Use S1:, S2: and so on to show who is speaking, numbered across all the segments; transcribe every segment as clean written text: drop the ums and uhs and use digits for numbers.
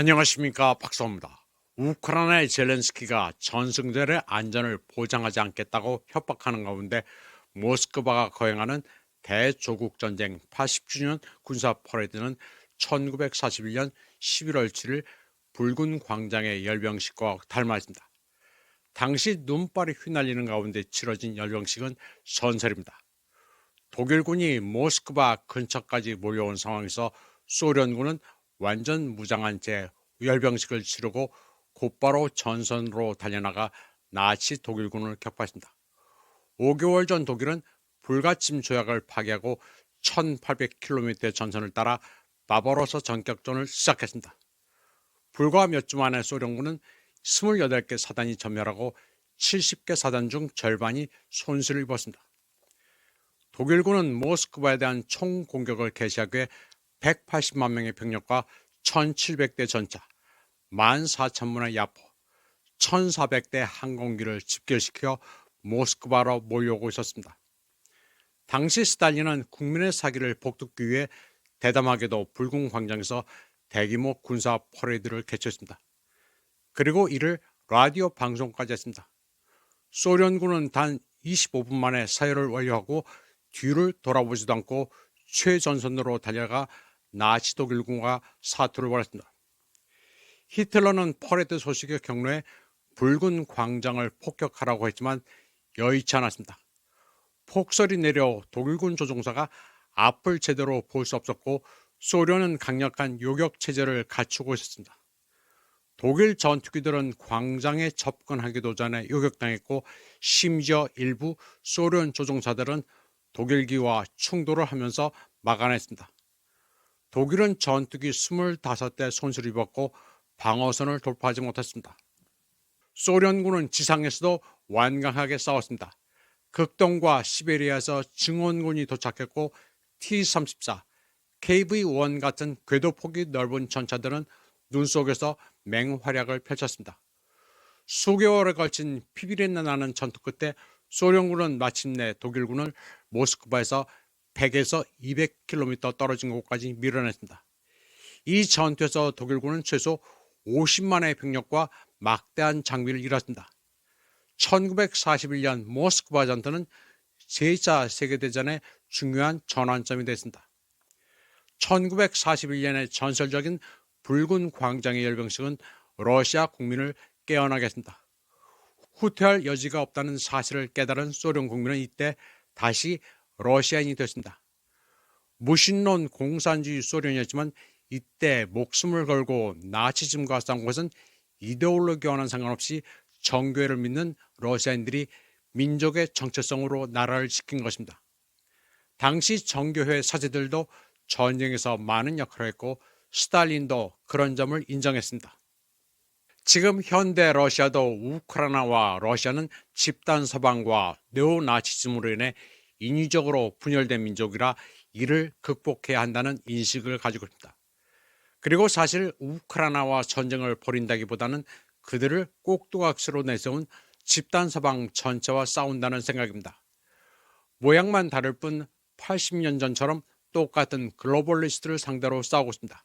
S1: 안녕하십니까, 박사입니다. 우크라이나의 젤렌스키가 전승들의 안전을 보장하지 않겠다고 협박하는 가운데 모스크바가 거행하는 대조국 전쟁 80주년 군사 퍼레이드는 1941년 11월 7일 붉은 광장의 열병식과 닮아 있습니다. 당시 눈발이 휘날리는 가운데 치러진 열병식은 전설입니다. 독일군이 모스크바 근처까지 몰려온 상황에서 소련군은 완전 무장한 채 열병식을 치르고 곧바로 전선으로 달려나가 나치 독일군을 격파했습니다. 5개월 전 독일은 불가침 조약을 파기하고 1800km의 전선을 따라 바바로서 전격전을 시작했습니다. 불과 몇 주 만에 소련군은 28개 사단이 전멸하고 70개 사단 중 절반이 손실을 입었습니다. 독일군은 모스크바에 대한 총공격을 개시하기 위해 180만 명의 병력과 1700대 전차, 14,000문의 야포, 1400대 항공기를 집결시켜 모스크바로 몰려오고 있었습니다. 당시 스탈린은 국민의 사기를 복돋기 위해 대담하게도 붉은 광장에서 대규모 군사 퍼레이드를 개최했습니다. 그리고 이를 라디오 방송까지 했습니다. 소련군은 단 25분 만에 사열을 완료하고 뒤를 돌아보지도 않고 최전선으로 달려가 나치 독일군과 사투를 벌였습니다. 히틀러는 퍼레이드 소식의 경로에 붉은 광장을 폭격하라고 했지만 여의치 않았습니다. 폭설이 내려 독일군 조종사가 앞을 제대로 볼 수 없었고 소련은 강력한 요격 체제를 갖추고 있었습니다. 독일 전투기들은 광장에 접근하기도 전에 요격당했고 심지어 일부 소련 조종사들은 독일기와 충돌을 하면서 막아냈습니다. 독일은 전투기 25대 손실을 입었고 방어선을 돌파하지 못했습니다. 소련군은 지상에서도 완강하게 싸웠습니다. 극동과 시베리아에서 증원군이 도착했고 T-34, KV-1 같은 궤도폭이 넓은 전차들은 눈 속에서 맹활약을 펼쳤습니다. 수개월에 걸친 피비린내 나는 전투 끝에 소련군은 마침내 독일군을 모스크바에서 100에서 200km 떨어진 곳까지 밀어냈습니다. 이 전투에서 독일군은 최소 50만의 병력과 막대한 장비를 잃었습니다. 1941년 모스크바 전투는 제2차 세계대전의 중요한 전환점이 됐습니다. 1941년의 전설적인 붉은 광장의 열병식은 러시아 국민을 깨어나게 했습니다. 후퇴할 여지가 없다는 사실을 깨달은 소련 국민은 이때 다시 러시아인이 됐습니다. 무신론 공산주의 소련이었지만 이때 목숨을 걸고 나치즘과 싸운 것은 이데올로기와는 상관없이 정교회를 믿는 러시아인들이 민족의 정체성으로 나라를 지킨 것입니다. 당시 정교회 사제들도 전쟁에서 많은 역할을 했고 스탈린도 그런 점을 인정했습니다. 지금 현대 러시아도 우크라이나와 러시아는 집단 서방과 네오나치즘으로 인해 인위적으로 분열된 민족이라 이를 극복해야 한다는 인식을 가지고 있습니다. 그리고 사실 우크라이나와 전쟁을 벌인다기보다는 그들을 꼭두각시로 내세운 집단 서방 전체와 싸운다는 생각입니다. 모양만 다를 뿐 80년 전처럼 똑같은 글로벌리스트를 상대로 싸우고 있습니다.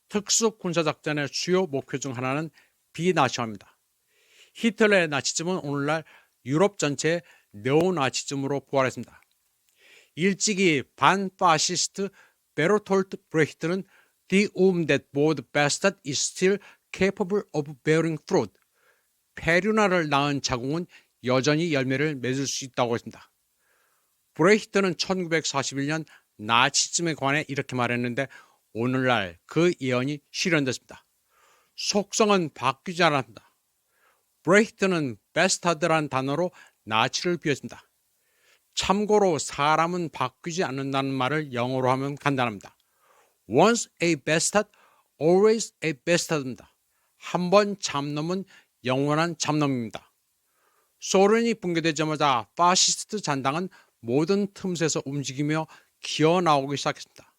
S1: 특수 군사작전의 주요 목표 중 하나는 비나치화입니다. 히틀러의 나치즘은 오늘날 유럽 전체의 네오나치즘으로 부활했습니다. 일찍이 반파시스트 베르톨트 브레히트는 The womb that bore the bastard is still capable of bearing fruit. 페류나를 낳은 자궁은 여전히 열매를 맺을 수 있다고 했습니다. 브레히트는 1941년 나치즘에 관해 이렇게 말했는데 오늘날 그 예언이 실현됐습니다. 속성은 바뀌지 않았습니다. 브레히트는 베스타드란 단어로 나치를 비웠습니다. 참고로 사람은 바뀌지 않는다는 말을 영어로 하면 간단합니다. Once a bastard, always a bastard입니다. 한 번 잡놈은 영원한 잡놈입니다. 소련이 붕괴되자마자 파시스트 잔당은 모든 틈새에서 움직이며 기어나오기 시작했습니다.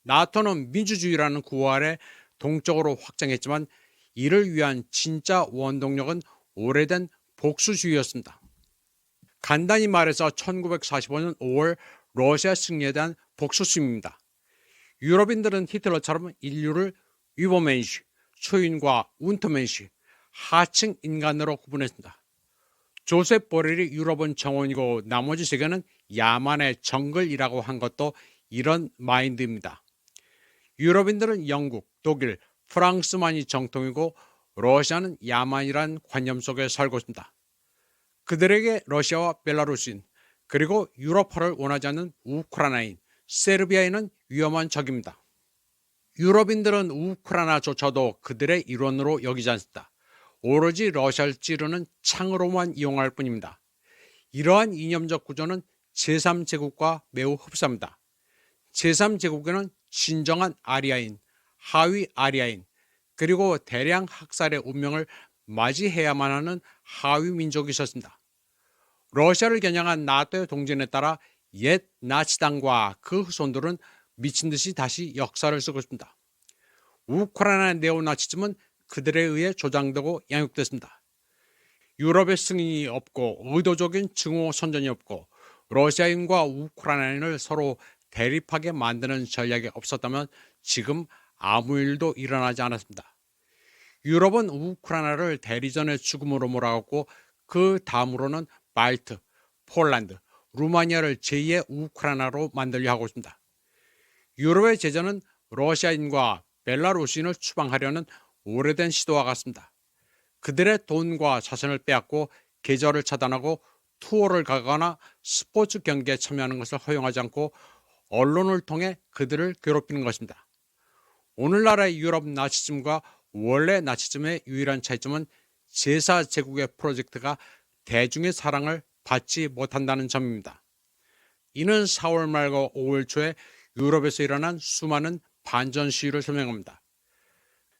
S1: 나토는 민주주의라는 구호 아래 동쪽으로 확장했지만 이를 위한 진짜 원동력은 오래된 복수주의였습니다. 간단히 말해서 1945년 5월 러시아 승리에 대한 복수심입니다. 유럽인들은 히틀러처럼 인류를 위버맨시, 초인과 운터맨시, 하층 인간으로 구분했습니다. 조셉 보렐이 유럽은 정원이고 나머지 세계는 야만의 정글이라고 한 것도 이런 마인드입니다. 유럽인들은 영국, 독일, 프랑스만이 정통이고 러시아는 야만이란 관념 속에 살고 있습니다. 그들에게 러시아와 벨라루스인 그리고 유럽화를 원하지 않는 우크라이나인, 세르비아인은 위험한 적입니다. 유럽인들은 우크라이나조차도 그들의 일원으로 여기지 않습니다. 오로지 러시아를 찌르는 창으로만 이용할 뿐입니다. 이러한 이념적 구조는 제3제국과 매우 흡사합니다. 제3제국에는 진정한 아리아인, 하위 아리아인, 그리고 대량 학살의 운명을 맞이해야만 하는 하위 민족이 있었습니다. 러시아를 겨냥한 나토의 동전에 따라 옛 나치당과 그 후손들은 미친 듯이 다시 역사를 쓰고 있습니다. 우크라이나 네오나치즘은 그들에 의해 조장되고 양육됐습니다. 유럽의 승인이 없고 의도적인 증오 선전이 없고 러시아인과 우크라이나인을 서로 대립하게 만드는 전략이 없었다면 지금 아무 일도 일어나지 않았습니다. 유럽은 우크라이나를 대리전의 죽음으로 몰아갔고 그 다음으로는 발트, 폴란드, 루마니아를 제2의 우크라이나로 만들려 하고 있습니다. 유럽의 제전은 러시아인과 벨라루스인을 추방하려는 오래된 시도와 같습니다. 그들의 돈과 자산을 빼앗고 계절을 차단하고 투어를 가거나 스포츠 경기에 참여하는 것을 허용하지 않고 언론을 통해 그들을 괴롭히는 것입니다. 오늘날의 유럽 나치즘과 원래 나치즘의 유일한 차이점은 제4제국의 프로젝트가 대중의 사랑을 받지 못한다는 점입니다. 이는 4월 말과 5월 초에 유럽에서 일어난 수많은 반전 시위를 설명합니다.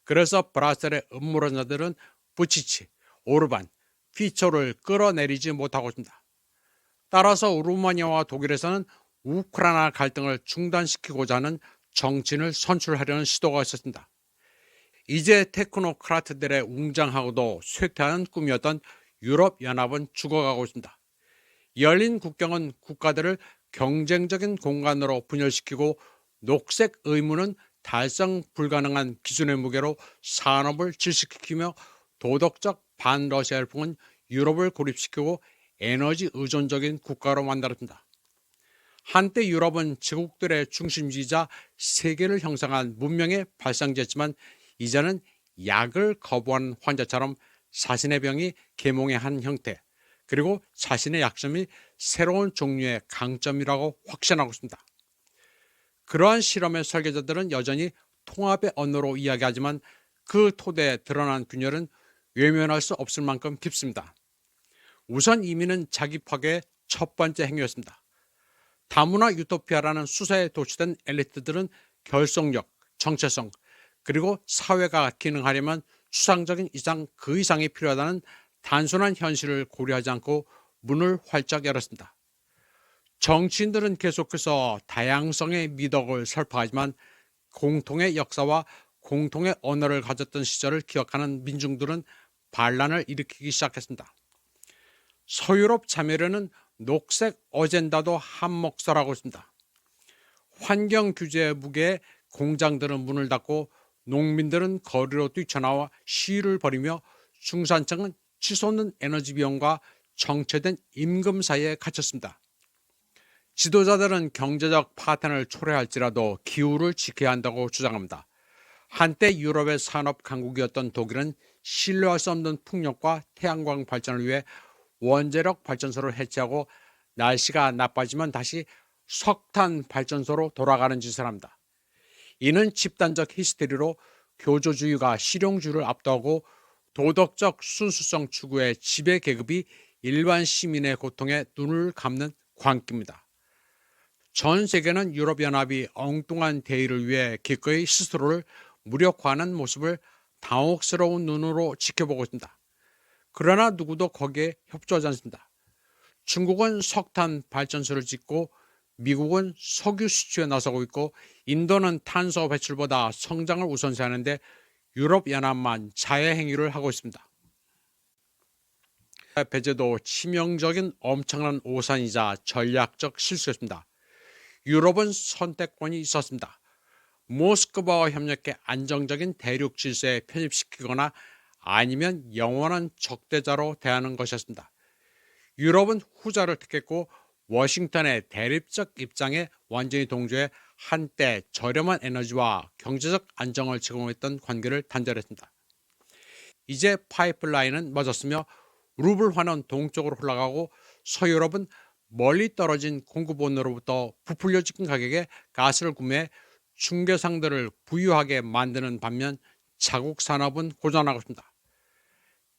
S1: 그래서 브라셀의 음모론자들은 부치치, 오르반, 피초를 끌어내리지 못하고 있습니다. 따라서 루마니아와 독일에서는 우크라이나 갈등을 중단시키고자 하는 정치인을 선출하려는 시도가 있었습니다. 이제 테크노크라트들의 웅장하고도 쇠퇴하는 꿈이었던 유럽연합은 죽어가고 있습니다. 열린 국경은 국가들을 경쟁적인 공간으로 분열시키고 녹색 의무는 달성 불가능한 기준의 무게로 산업을 질식시키며 도덕적 반러시아 열풍은 유럽을 고립시키고 에너지 의존적인 국가로 만들었습니다. 한때 유럽은 제국들의 중심지이자 세계를 형성한 문명의 발상지였지만 이제는 약을 거부한 환자처럼 자신의 병이 계몽의 한 형태, 그리고 자신의 약점이 새로운 종류의 강점이라고 확신하고 있습니다. 그러한 실험의 설계자들은 여전히 통합의 언어로 이야기하지만 그 토대에 드러난 균열은 외면할 수 없을 만큼 깊습니다. 우선 이민은 자기 파괴의 첫 번째 행위였습니다. 다문화 유토피아라는 수사에 도취된 엘리트들은 결속력, 정체성, 그리고 사회가 기능하려면 추상적인 이상 그 이상이 필요하다는 단순한 현실을 고려하지 않고 문을 활짝 열었습니다. 정치인들은 계속해서 다양성의 미덕을 설파하지만 공통의 역사와 공통의 언어를 가졌던 시절을 기억하는 민중들은 반란을 일으키기 시작했습니다. 서유럽 자매련은 녹색 어젠다도 한몫을 있습니다. 환경 규제 무게에 공장들은 문을 닫고 농민들은 거리로 뛰쳐나와 시위를 벌이며 중산층은 치솟는 에너지 비용과 정체된 임금 사이에 갇혔습니다. 지도자들은 경제적 파탄을 초래할지라도 기후를 지켜야 한다고 주장합니다. 한때 유럽의 산업 강국이었던 독일은 신뢰할 수 없는 풍력과 태양광 발전을 위해 원자력 발전소를 해체하고 날씨가 나빠지면 다시 석탄 발전소로 돌아가는 짓을 합니다. 이는 집단적 히스테리로 교조주의가 실용주의를 압도하고 도덕적 순수성 추구의 지배 계급이 일반 시민의 고통에 눈을 감는 광기입니다. 전 세계는 유럽연합이 엉뚱한 대의를 위해 기꺼이 스스로를 무력화하는 모습을 당혹스러운 눈으로 지켜보고 있습니다. 그러나 누구도 거기에 협조하지 않습니다. 중국은 석탄 발전소를 짓고 미국은 석유 수출에 나서고 있고 인도는 탄소 배출보다 성장을 우선시하는데 유럽연합만 자해 행위를 하고 있습니다. 배제도 치명적인 엄청난 오산이자 전략적 실수였습니다. 유럽은 선택권이 있었습니다. 모스크바와 협력해 안정적인 대륙 질서에 편입시키거나 아니면 영원한 적대자로 대하는 것이었습니다. 유럽은 후자를 택했고 워싱턴의 대립적 입장에 완전히 동조해 한때 저렴한 에너지와 경제적 안정을 제공했던 관계를 단절했습니다. 이제 파이프라인은 멎었으며 루블 환원 동쪽으로 흘러가고 서유럽은 멀리 떨어진 공급원으로부터 부풀려진 가격에 가스를 구매해 중개상들을 부유하게 만드는 반면 자국 산업은 고전하고 있습니다.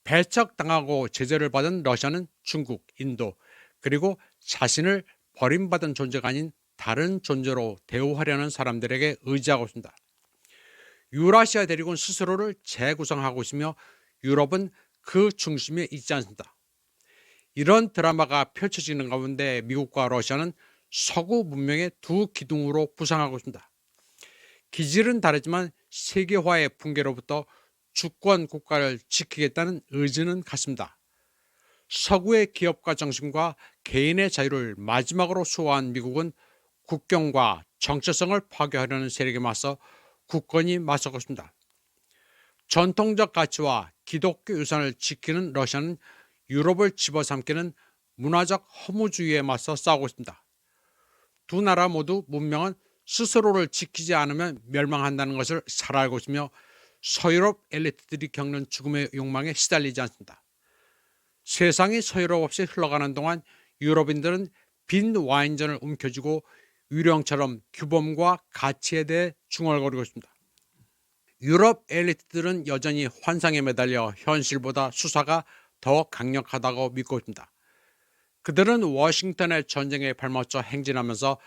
S1: 배척당하고 제재를 받은 러시아는 중국, 인도, 그리고 자신을 버림받은 존재가 아닌 다른 존재로 대우하려는 사람들에게 의지하고 있습니다. 유라시아 대륙은 스스로를 재구성하고 있으며 유럽은 그 중심에 있지 않습니다. 이런 드라마가 펼쳐지는 가운데 미국과 러시아는 서구 문명의 두 기둥으로 부상하고 있습니다. 기질은 다르지만 세계화의 붕괴로부터 주권 국가를 지키겠다는 의지는 같습니다. 서구의 기업가 정신과 개인의 자유를 마지막으로 수호한 미국은 국경과 정체성을 파괴하려는 세력에 맞서 굳건히 맞서고 있습니다. 전통적 가치와 기독교 유산을 지키는 러시아는 유럽을 집어삼키는 문화적 허무주의에 맞서 싸우고 있습니다. 두 나라 모두 문명은 스스로를 지키지 않으면 멸망한다는 것을 잘 알고 있으며 서유럽 엘리트들이 겪는 죽음의 욕망에 시달리지 않습니다. 세상이 서유럽 없이 흘러가는 동안 유럽인들은 빈 와인잔을 움켜쥐고 유령처럼 규범과 가치에 대해 중얼거리고 있습니다. 유럽 엘리트들은 여전히 환상에 매달려 현실보다 수사가 더 강력하다고 믿고 있습니다. 그들은 워싱턴의 전쟁에 발맞춰 행진하면서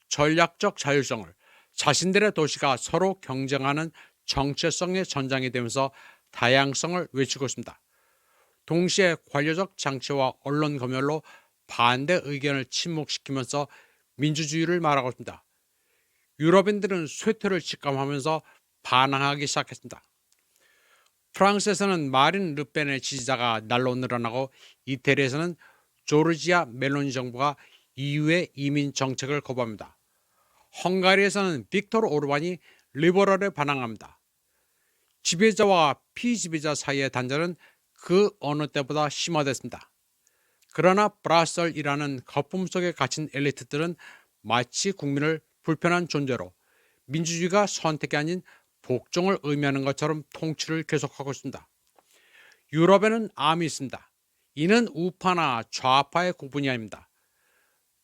S1: 전략적 자율성을, 자신들의 도시가 서로 경쟁하는 정체성의 전장이 되면서 다양성을 외치고 있습니다. 동시에 관료적 장치와 언론 검열로 반대 의견을 침묵시키면서 민주주의를 말하고 있습니다. 유럽인들은 쇠퇴를 직감하면서 반항하기 시작했습니다. 프랑스에서는 마린 르펜의 지지자가 날로 늘어나고 이태리에서는 조르지아 멜로니 정부가 EU의 이민 정책을 거부합니다. 헝가리에서는 빅토르 오르반이 리버럴에 반항합니다. 지배자와 피지배자 사이의 단절은 그 어느 때보다 심화됐습니다. 그러나 브라셀이라는 거품 속에 갇힌 엘리트들은 마치 국민을 불편한 존재로 민주주의가 선택이 아닌 복종을 의미하는 것처럼 통치를 계속하고 있습니다. 유럽에는 암이 있습니다. 이는 우파나 좌파의 구분이 아닙니다.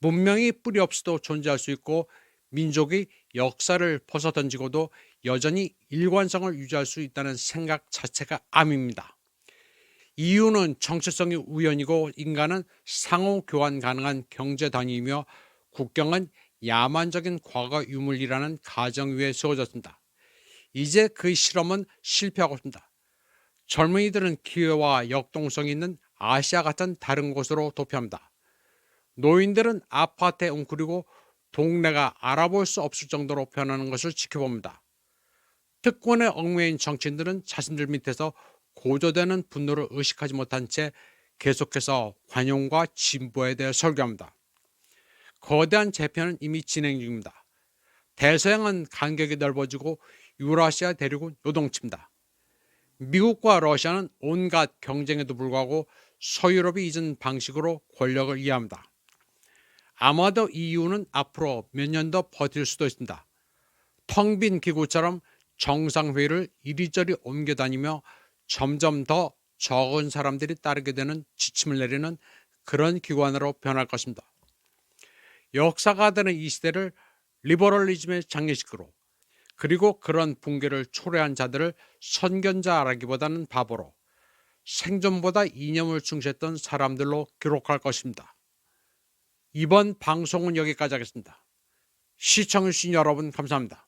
S1: 문명이 뿌리 없이도 존재할 수 있고 민족이 역사를 벗어던지고도 여전히 일관성을 유지할 수 있다는 생각 자체가 암입니다. 이유는 정체성이 우연이고 인간은 상호 교환 가능한 경제 단위이며 국경은 야만적인 과거 유물이라는 가정 위에 세워졌습니다. 이제 그 실험은 실패하고 있습니다. 젊은이들은 기회와 역동성이 있는 아시아 같은 다른 곳으로 도피합니다. 노인들은 아파트에 웅크리고 동네가 알아볼 수 없을 정도로 변하는 것을 지켜봅니다. 특권에 얽매인 정치인들은 자신들 밑에서 고조되는 분노를 의식하지 못한 채 계속해서 관용과 진보에 대해 설교합니다. 거대한 재편은 이미 진행 중입니다. 대서양은 간격이 넓어지고 유라시아 대륙은 요동칩니다. 미국과 러시아는 온갖 경쟁에도 불구하고 서유럽이 잊은 방식으로 권력을 이해합니다. 아마도 EU는 앞으로 몇 년 더 버틸 수도 있습니다. 텅 빈 기구처럼 정상회의를 이리저리 옮겨 다니며 점점 더 적은 사람들이 따르게 되는 지침을 내리는 그런 기관으로 변할 것입니다. 역사가들은 이 시대를 리버럴리즘의 장례식으로, 그리고 그런 붕괴를 초래한 자들을 선견자라기보다는 바보로, 생존보다 이념을 중시했던 사람들로 기록할 것입니다. 이번 방송은 여기까지 하겠습니다. 시청해주신 여러분 감사합니다.